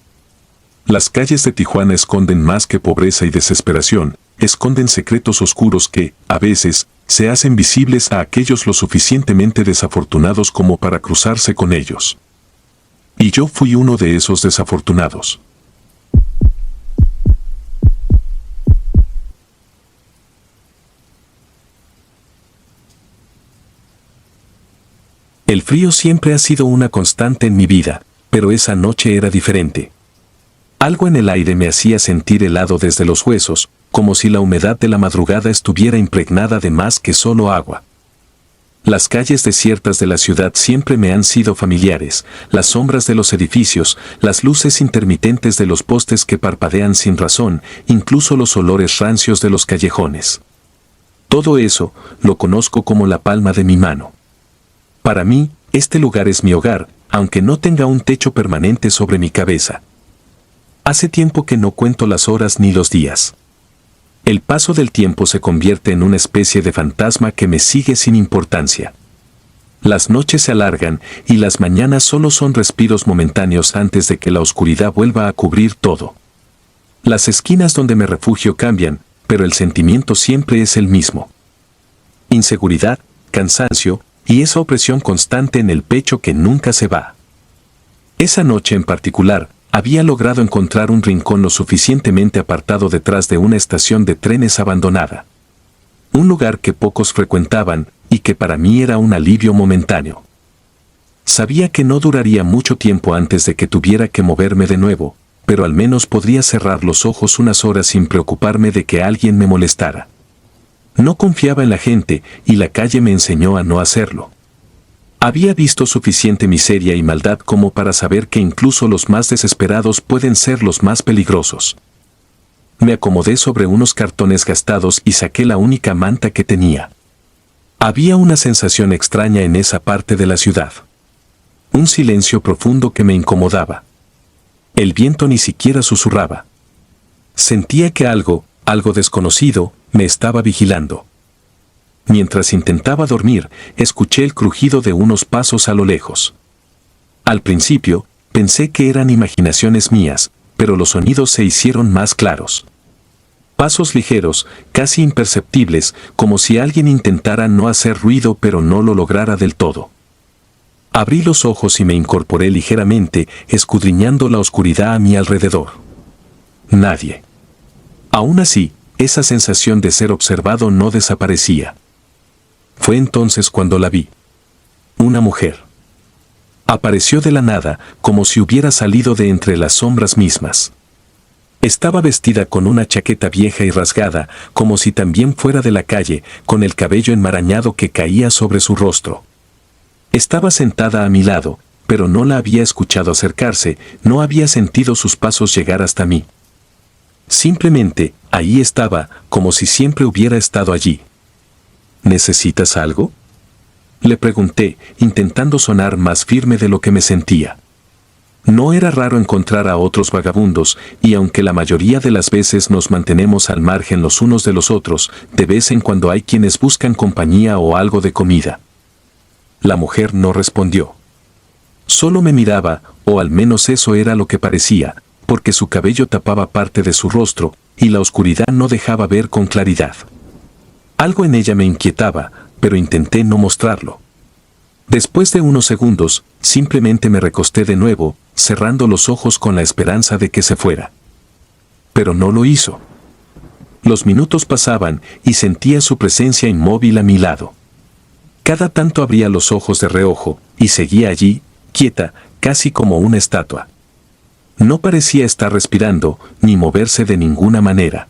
[SPEAKER 1] Las calles de Tijuana esconden más que pobreza y desesperación, esconden secretos oscuros que, a veces, se hacen visibles a aquellos lo suficientemente desafortunados como para cruzarse con ellos. Y yo fui uno de esos desafortunados.
[SPEAKER 2] El frío siempre ha sido una constante en mi vida, pero esa noche era diferente. Algo en el aire me hacía sentir helado desde los huesos, como si la humedad de la madrugada estuviera impregnada de más que solo agua. Las calles desiertas de la ciudad siempre me han sido familiares, las sombras de los edificios, las luces intermitentes de los postes que parpadean sin razón, incluso los olores rancios de los callejones. Todo eso lo conozco como la palma de mi mano. Para mí, este lugar es mi hogar, aunque no tenga un techo permanente sobre mi cabeza. Hace tiempo que no cuento las horas ni los días. El paso del tiempo se convierte en una especie de fantasma que me sigue sin importancia. Las noches se alargan y las mañanas solo son respiros momentáneos antes de que la oscuridad vuelva a cubrir todo. Las esquinas donde me refugio cambian, pero el sentimiento siempre es el mismo. Inseguridad, cansancio, y esa opresión constante en el pecho que nunca se va. Esa noche en particular, había logrado encontrar un rincón lo suficientemente apartado detrás de una estación de trenes abandonada. Un lugar que pocos frecuentaban y que para mí era un alivio momentáneo. Sabía que no duraría mucho tiempo antes de que tuviera que moverme de nuevo, pero al menos podría cerrar los ojos unas horas sin preocuparme de que alguien me molestara. No confiaba en la gente y la calle me enseñó a no hacerlo. Había visto suficiente miseria y maldad como para saber que incluso los más desesperados pueden ser los más peligrosos. Me acomodé sobre unos cartones gastados y saqué la única manta que tenía. Había una sensación extraña en esa parte de la ciudad. Un silencio profundo que me incomodaba. El viento ni siquiera susurraba. Sentía que algo desconocido, me estaba vigilando. Mientras intentaba dormir, escuché el crujido de unos pasos a lo lejos. Al principio, pensé que eran imaginaciones mías, pero los sonidos se hicieron más claros. Pasos ligeros, casi imperceptibles, como si alguien intentara no hacer ruido pero no lo lograra del todo. Abrí los ojos y me incorporé ligeramente, escudriñando la oscuridad a mi alrededor. Nadie. Aún así, esa sensación de ser observado no desaparecía. Fue entonces cuando la vi. Una mujer. Apareció de la nada, como si hubiera salido de entre las sombras mismas. Estaba vestida con una chaqueta vieja y rasgada, como si también fuera de la calle, con el cabello enmarañado que caía sobre su rostro. Estaba sentada a mi lado, pero no la había escuchado acercarse, no había sentido sus pasos llegar hasta mí. Simplemente, ahí estaba, como si siempre hubiera estado allí. ¿Necesitas algo?, le pregunté, intentando sonar más firme de lo que me sentía. No era raro encontrar a otros vagabundos, y aunque la mayoría de las veces nos mantenemos al margen los unos de los otros, de vez en cuando hay quienes buscan compañía o algo de comida. La mujer no respondió. Solo me miraba, o al menos eso era lo que parecía, porque su cabello tapaba parte de su rostro, y la oscuridad no dejaba ver con claridad. Algo en ella me inquietaba, pero intenté no mostrarlo. Después de unos segundos, simplemente me recosté de nuevo, cerrando los ojos con la esperanza de que se fuera. Pero no lo hizo. Los minutos pasaban y sentía su presencia inmóvil a mi lado. Cada tanto abría los ojos de reojo, y seguía allí, quieta, casi como una estatua. No parecía estar respirando, ni moverse de ninguna manera.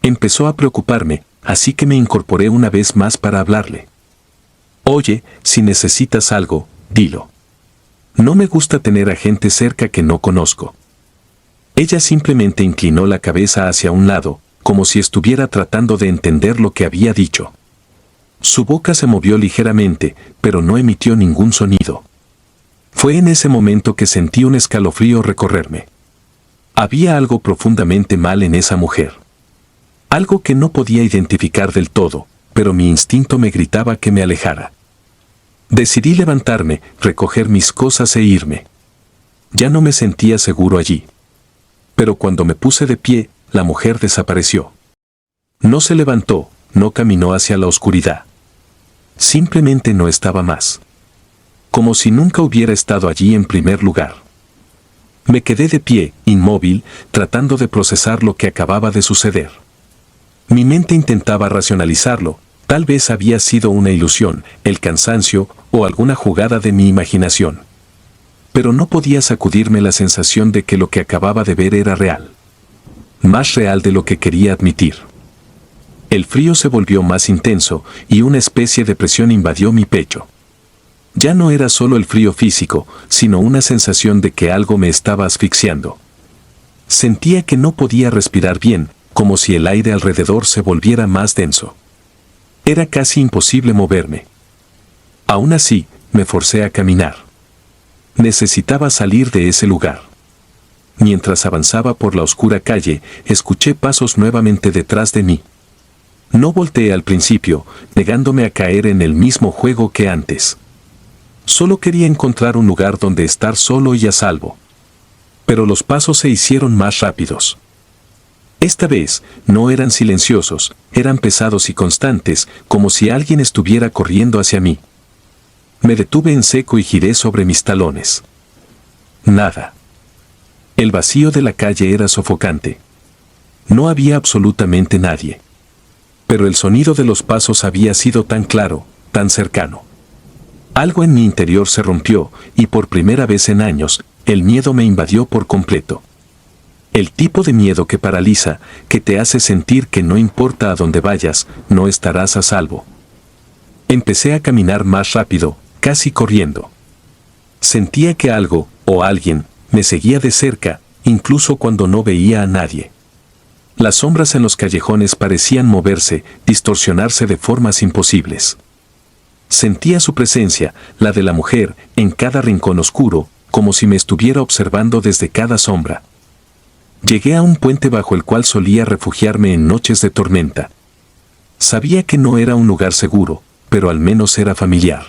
[SPEAKER 2] Empezó a preocuparme, así que me incorporé una vez más para hablarle. Oye, si necesitas algo, dilo. No me gusta tener a gente cerca que no conozco. Ella simplemente inclinó la cabeza hacia un lado, como si estuviera tratando de entender lo que había dicho. Su boca se movió ligeramente, pero no emitió ningún sonido. Fue en ese momento que sentí un escalofrío recorrerme. Había algo profundamente mal en esa mujer. Algo que no podía identificar del todo, pero mi instinto me gritaba que me alejara. Decidí levantarme, recoger mis cosas e irme. Ya no me sentía seguro allí. Pero cuando me puse de pie, la mujer desapareció. No se levantó, no caminó hacia la oscuridad. Simplemente no estaba más. Como si nunca hubiera estado allí en primer lugar. Me quedé de pie, inmóvil, tratando de procesar lo que acababa de suceder. Mi mente intentaba racionalizarlo, tal vez había sido una ilusión, el cansancio o alguna jugada de mi imaginación. Pero no podía sacudirme la sensación de que lo que acababa de ver era real. Más real de lo que quería admitir. El frío se volvió más intenso y una especie de presión invadió mi pecho. Ya no era solo el frío físico, sino una sensación de que algo me estaba asfixiando. Sentía que no podía respirar bien, como si el aire alrededor se volviera más denso. Era casi imposible moverme. Aún así, me forcé a caminar. Necesitaba salir de ese lugar. Mientras avanzaba por la oscura calle, escuché pasos nuevamente detrás de mí. No volteé al principio, negándome a caer en el mismo juego que antes. Solo quería encontrar un lugar donde estar solo y a salvo. Pero los pasos se hicieron más rápidos. Esta vez, no eran silenciosos, eran pesados y constantes, como si alguien estuviera corriendo hacia mí. Me detuve en seco y giré sobre mis talones. Nada. El vacío de la calle era sofocante. No había absolutamente nadie. Pero el sonido de los pasos había sido tan claro, tan cercano. Algo en mi interior se rompió, y por primera vez en años, el miedo me invadió por completo. El tipo de miedo que paraliza, que te hace sentir que no importa a dónde vayas, no estarás a salvo. Empecé a caminar más rápido, casi corriendo. Sentía que algo, o alguien, me seguía de cerca, incluso cuando no veía a nadie. Las sombras en los callejones parecían moverse, distorsionarse de formas imposibles. Sentía su presencia, la de la mujer, en cada rincón oscuro, como si me estuviera observando desde cada sombra. Llegué a un puente bajo el cual solía refugiarme en noches de tormenta. Sabía que no era un lugar seguro, pero al menos era familiar.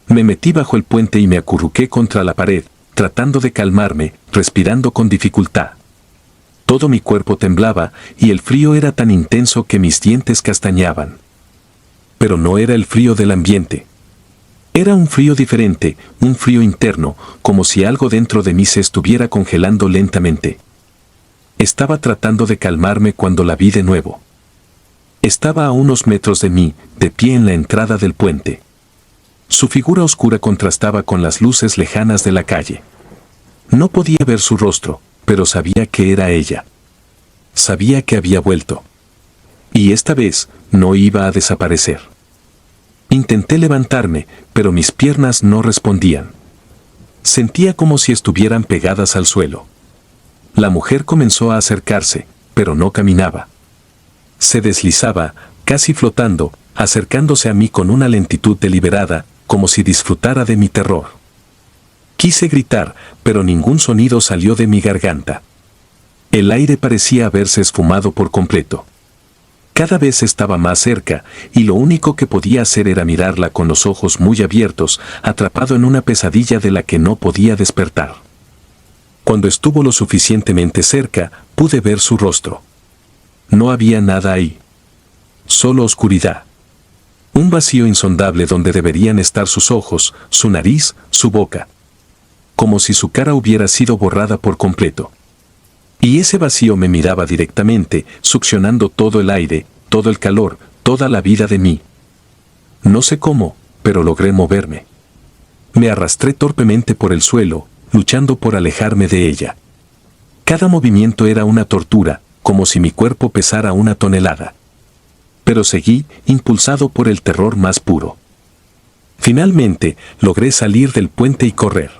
[SPEAKER 2] Me metí bajo el puente y me acurruqué contra la pared, tratando de calmarme, respirando con dificultad. Todo mi cuerpo temblaba y el frío era tan intenso que mis dientes castañaban. Pero no era el frío del ambiente. Era un frío diferente, un frío interno, como si algo dentro de mí se estuviera congelando lentamente. Estaba tratando de calmarme cuando la vi de nuevo. Estaba a unos metros de mí, de pie en la entrada del puente. Su figura oscura contrastaba con las luces lejanas de la calle. No podía ver su rostro, pero sabía que era ella. Sabía que había vuelto. Y esta vez, no iba a desaparecer. Intenté levantarme, pero mis piernas no respondían. Sentía como si estuvieran pegadas al suelo. La mujer comenzó a acercarse, pero no caminaba. Se deslizaba, casi flotando, acercándose a mí con una lentitud deliberada, como si disfrutara de mi terror. Quise gritar, pero ningún sonido salió de mi garganta. El aire parecía haberse esfumado por completo. Cada vez estaba más cerca, y lo único que podía hacer era mirarla con los ojos muy abiertos, atrapado en una pesadilla de la que no podía despertar. Cuando estuvo lo suficientemente cerca, pude ver su rostro. No había nada ahí. Solo oscuridad. Un vacío insondable donde deberían estar sus ojos, su nariz, su boca. Como si su cara hubiera sido borrada por completo. Y ese vacío me miraba directamente, succionando todo el aire, todo el calor, toda la vida de mí. No sé cómo, pero logré moverme. Me arrastré torpemente por el suelo, luchando por alejarme de ella. Cada movimiento era una tortura, como si mi cuerpo pesara 1 tonelada. Pero seguí, impulsado por el terror más puro. Finalmente, logré salir del puente y correr.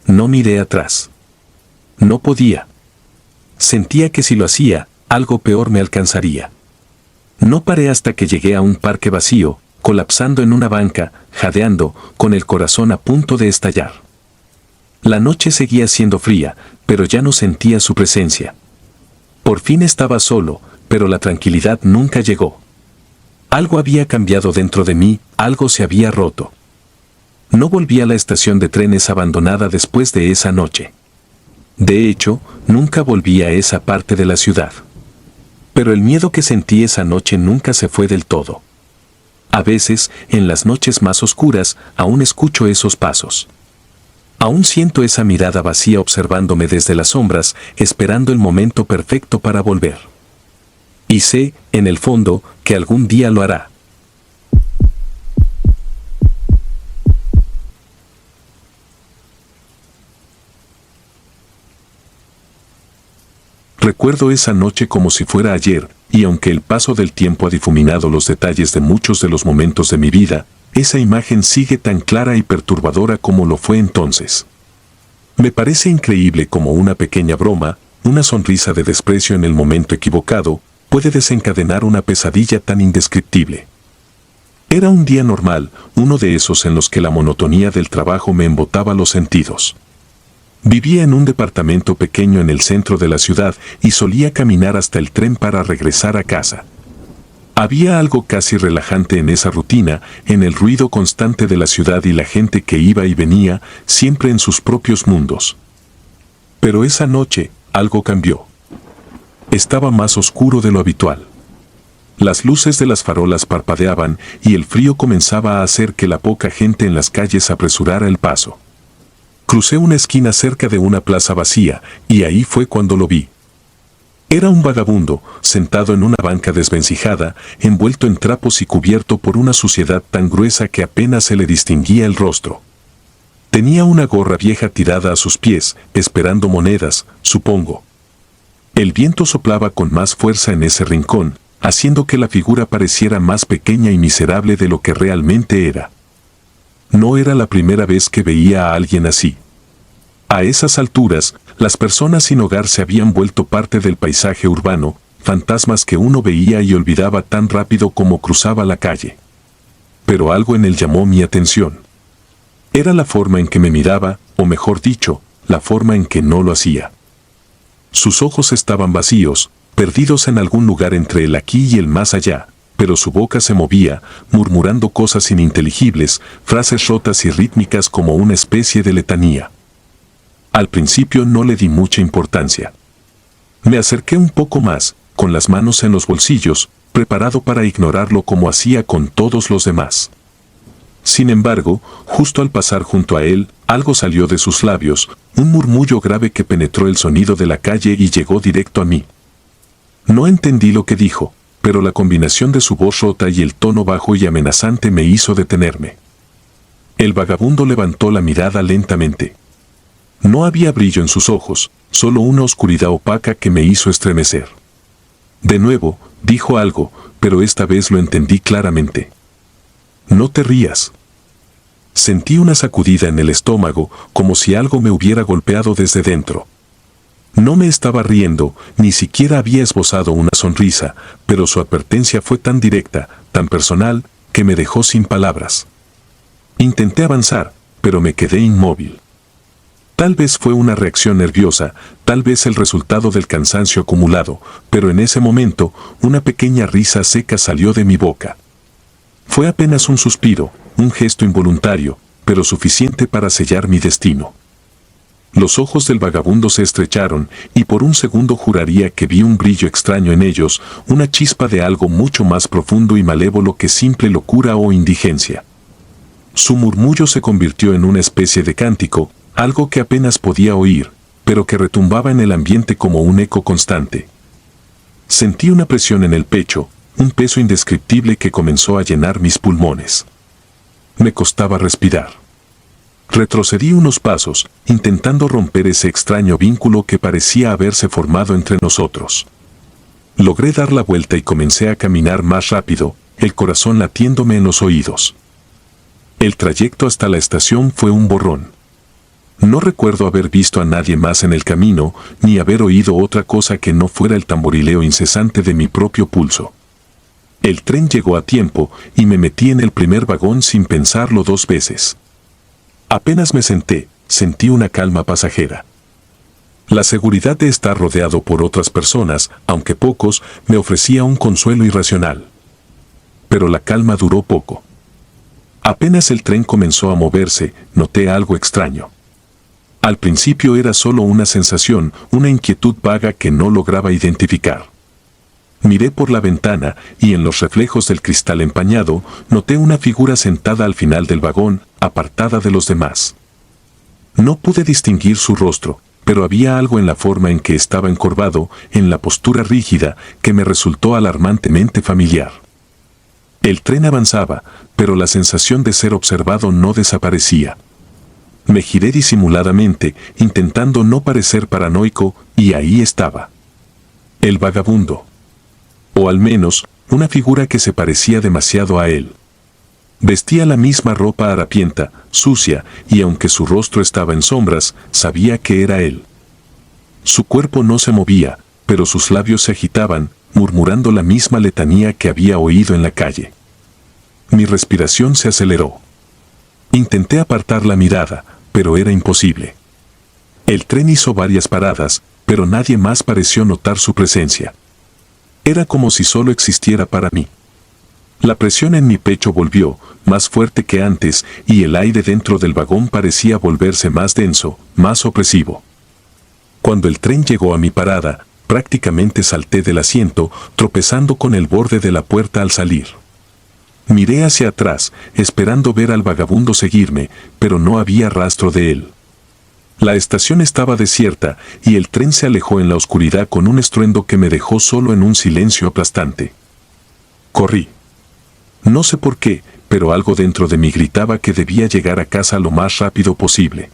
[SPEAKER 2] No miré atrás. No podía. Sentía que si lo hacía, algo peor me alcanzaría. No paré hasta que llegué a un parque vacío, colapsando en una banca, jadeando, con el corazón a punto de estallar. La noche seguía siendo fría, pero ya no sentía su presencia. Por fin estaba solo, pero la tranquilidad nunca llegó. Algo había cambiado dentro de mí, algo se había roto. No volví a la estación de trenes abandonada después de esa noche. De hecho, nunca volví a esa parte de la ciudad. Pero el miedo que sentí esa noche nunca se fue del todo. A veces, en las noches más oscuras, aún escucho esos pasos. Aún siento esa mirada vacía observándome desde las sombras, esperando el momento perfecto para volver. Y sé, en el fondo, que algún día lo hará.
[SPEAKER 1] Recuerdo esa noche como si fuera ayer, y aunque el paso del tiempo ha difuminado los detalles de muchos de los momentos de mi vida, esa imagen sigue tan clara y perturbadora como lo fue entonces. Me parece increíble cómo una pequeña broma, una sonrisa de desprecio en el momento equivocado, puede desencadenar una pesadilla tan indescriptible. Era un día normal, uno de esos en los que la monotonía del trabajo me embotaba los sentidos. Vivía en un departamento pequeño en el centro de la ciudad y solía caminar hasta el tren para regresar a casa. Había algo casi relajante en esa rutina, en el ruido constante de la ciudad y la gente que iba y venía, siempre en sus propios mundos. Pero esa noche, algo cambió. Estaba más oscuro de lo habitual. Las luces de las farolas parpadeaban y el frío comenzaba a hacer que la poca gente en las calles apresurara el paso. Crucé una esquina cerca de una plaza vacía, y ahí fue cuando lo vi. Era un vagabundo, sentado en una banca desvencijada, envuelto en trapos y cubierto por una suciedad tan gruesa que apenas se le distinguía el rostro. Tenía una gorra vieja tirada a sus pies, esperando monedas, supongo. El viento soplaba con más fuerza en ese rincón, haciendo que la figura pareciera más pequeña y miserable de lo que realmente era. No era la primera vez que veía a alguien así. A esas alturas, las personas sin hogar se habían vuelto parte del paisaje urbano, fantasmas que uno veía y olvidaba tan rápido como cruzaba la calle. Pero algo en él llamó mi atención. Era la forma en que me miraba, o mejor dicho, la forma en que no lo hacía. Sus ojos estaban vacíos, perdidos en algún lugar entre el aquí y el más allá, pero su boca se movía, murmurando cosas ininteligibles, frases rotas y rítmicas como una especie de letanía. Al principio no le di mucha importancia. Me acerqué un poco más, con las manos en los bolsillos, preparado para ignorarlo como hacía con todos los demás. Sin embargo, justo al pasar junto a él, algo salió de sus labios, un murmullo grave que penetró el sonido de la calle y llegó directo a mí. No entendí lo que dijo, pero la combinación de su voz rota y el tono bajo y amenazante me hizo detenerme. El vagabundo levantó la mirada lentamente. No había brillo en sus ojos, solo una oscuridad opaca que me hizo estremecer. De nuevo, dijo algo, pero esta vez lo entendí claramente. No te rías. Sentí una sacudida en el estómago, como si algo me hubiera golpeado desde dentro. No me estaba riendo, ni siquiera había esbozado una sonrisa, pero su advertencia fue tan directa, tan personal, que me dejó sin palabras. Intenté avanzar, pero me quedé inmóvil. Tal vez fue una reacción nerviosa, tal vez el resultado del cansancio acumulado, pero en ese momento, una pequeña risa seca salió de mi boca. Fue apenas un suspiro, un gesto involuntario, pero suficiente para sellar mi destino. Los ojos del vagabundo se estrecharon, y por un segundo juraría que vi un brillo extraño en ellos, una chispa de algo mucho más profundo y malévolo que simple locura o indigencia. Su murmullo se convirtió en una especie de cántico, algo que apenas podía oír, pero que retumbaba en el ambiente como un eco constante. Sentí una presión en el pecho, un peso indescriptible que comenzó a llenar mis pulmones. Me costaba respirar. Retrocedí unos pasos, intentando romper ese extraño vínculo que parecía haberse formado entre nosotros. Logré dar la vuelta y comencé a caminar más rápido, el corazón latiéndome en los oídos. El trayecto hasta la estación fue un borrón. No recuerdo haber visto a nadie más en el camino, ni haber oído otra cosa que no fuera el tamborileo incesante de mi propio pulso. El tren llegó a tiempo y me metí en el primer vagón sin pensarlo 2 veces. Apenas me senté, sentí una calma pasajera. La seguridad de estar rodeado por otras personas, aunque pocos, me ofrecía un consuelo irracional. Pero la calma duró poco. Apenas el tren comenzó a moverse, noté algo extraño. Al principio era solo una sensación, una inquietud vaga que no lograba identificar. Miré por la ventana y en los reflejos del cristal empañado, noté una figura sentada al final del vagón, apartada de los demás. No pude distinguir su rostro, pero había algo en la forma en que estaba encorvado, en la postura rígida, que me resultó alarmantemente familiar. El tren avanzaba, pero la sensación de ser observado no desaparecía. Me giré disimuladamente, intentando no parecer paranoico, y ahí estaba. El vagabundo. O al menos, una figura que se parecía demasiado a él. Vestía la misma ropa harapienta, sucia, y aunque su rostro estaba en sombras, sabía que era él. Su cuerpo no se movía, pero sus labios se agitaban, murmurando la misma letanía que había oído en la calle. Mi respiración se aceleró. Intenté apartar la mirada, pero era imposible. El tren hizo varias paradas, pero nadie más pareció notar su presencia. Era como si solo existiera para mí. La presión en mi pecho volvió, más fuerte que antes, y el aire dentro del vagón parecía volverse más denso, más opresivo. Cuando el tren llegó a mi parada, prácticamente salté del asiento, tropezando con el borde de la puerta al salir. Miré hacia atrás, esperando ver al vagabundo seguirme, pero no había rastro de él. La estación estaba desierta, y el tren se alejó en la oscuridad con un estruendo que me dejó solo en un silencio aplastante. Corrí. No sé por qué, pero algo dentro de mí gritaba que debía llegar a casa lo más rápido posible.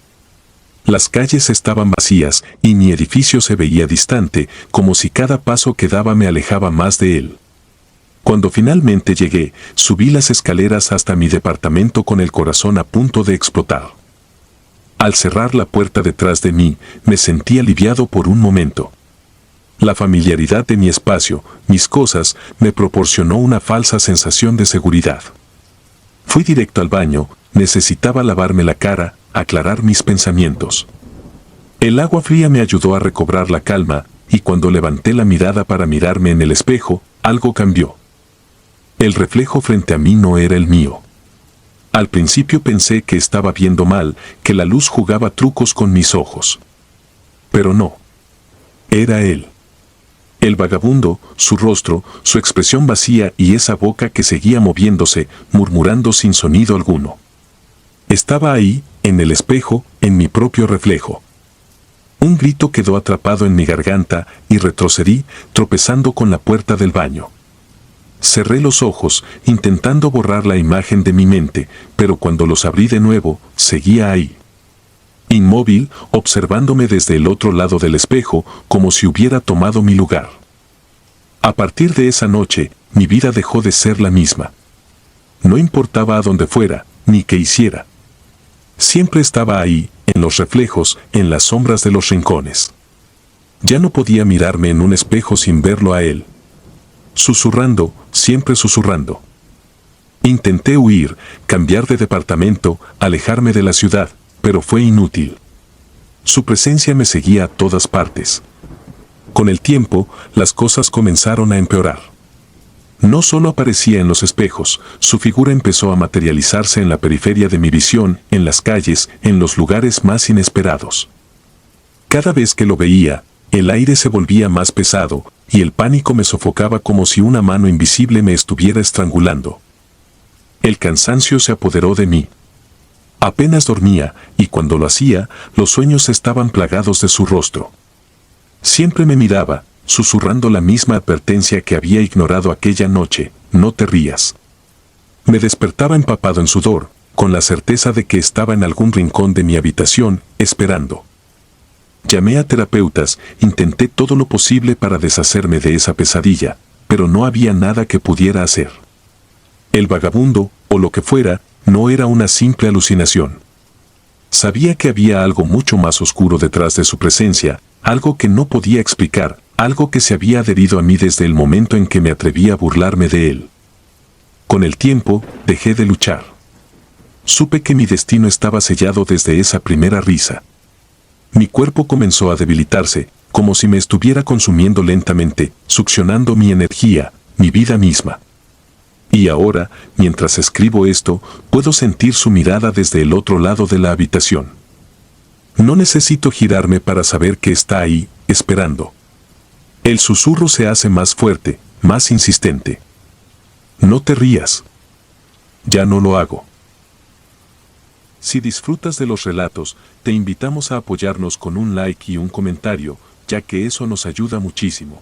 [SPEAKER 1] Las calles estaban vacías, y mi edificio se veía distante, como si cada paso que daba me alejaba más de él. Cuando finalmente llegué, subí las escaleras hasta mi departamento con el corazón a punto de explotar. Al cerrar la puerta detrás de mí, me sentí aliviado por un momento. La familiaridad de mi espacio, mis cosas, me proporcionó una falsa sensación de seguridad. Fui directo al baño, necesitaba lavarme la cara, aclarar mis pensamientos. El agua fría me ayudó a recobrar la calma, y cuando levanté la mirada para mirarme en el espejo, algo cambió. El reflejo frente a mí no era el mío. Al principio pensé que estaba viendo mal, que la luz jugaba trucos con mis ojos. Pero no. Era él. El vagabundo, su rostro, su expresión vacía y esa boca que seguía moviéndose, murmurando sin sonido alguno. Estaba ahí, en el espejo, en mi propio reflejo. Un grito quedó atrapado en mi garganta y retrocedí, tropezando con la puerta del baño. Cerré los ojos, intentando borrar la imagen de mi mente, pero cuando los abrí de nuevo, seguía ahí. Inmóvil, observándome desde el otro lado del espejo, como si hubiera tomado mi lugar. A partir de esa noche, mi vida dejó de ser la misma. No importaba a dónde fuera, ni qué hiciera. Siempre estaba ahí, en los reflejos, en las sombras de los rincones. Ya no podía mirarme en un espejo sin verlo a él. Susurrando, siempre susurrando. Intenté huir, cambiar de departamento, alejarme de la ciudad, pero fue inútil. Su presencia me seguía a todas partes. Con el tiempo, las cosas comenzaron a empeorar. No solo aparecía en los espejos, su figura empezó a materializarse en la periferia de mi visión, en las calles, en los lugares más inesperados. Cada vez que lo veía, el aire se volvía más pesado, y el pánico me sofocaba como si una mano invisible me estuviera estrangulando. El cansancio se apoderó de mí. Apenas dormía, y cuando lo hacía, los sueños estaban plagados de su rostro. Siempre me miraba, susurrando la misma advertencia que había ignorado aquella noche: no te rías. Me despertaba empapado en sudor, con la certeza de que estaba en algún rincón de mi habitación, esperando. Llamé a terapeutas, intenté todo lo posible para deshacerme de esa pesadilla, pero no había nada que pudiera hacer. El vagabundo, o lo que fuera, no era una simple alucinación. Sabía que había algo mucho más oscuro detrás de su presencia, algo que no podía explicar, algo que se había adherido a mí desde el momento en que me atreví a burlarme de él. Con el tiempo, dejé de luchar. Supe que mi destino estaba sellado desde esa primera risa. Mi cuerpo comenzó a debilitarse, como si me estuviera consumiendo lentamente, succionando mi energía, mi vida misma. Y ahora, mientras escribo esto, puedo sentir su mirada desde el otro lado de la habitación. No necesito girarme para saber que está ahí, esperando. El susurro se hace más fuerte, más insistente. No te rías. Ya no lo hago. Si disfrutas de los relatos, te invitamos a apoyarnos con un like y un comentario, ya que eso nos ayuda muchísimo.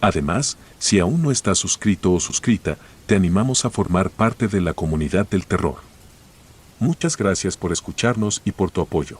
[SPEAKER 1] Además, si aún no estás suscrito o suscrita, te animamos a formar parte de la comunidad del terror. Muchas gracias por escucharnos y por tu apoyo.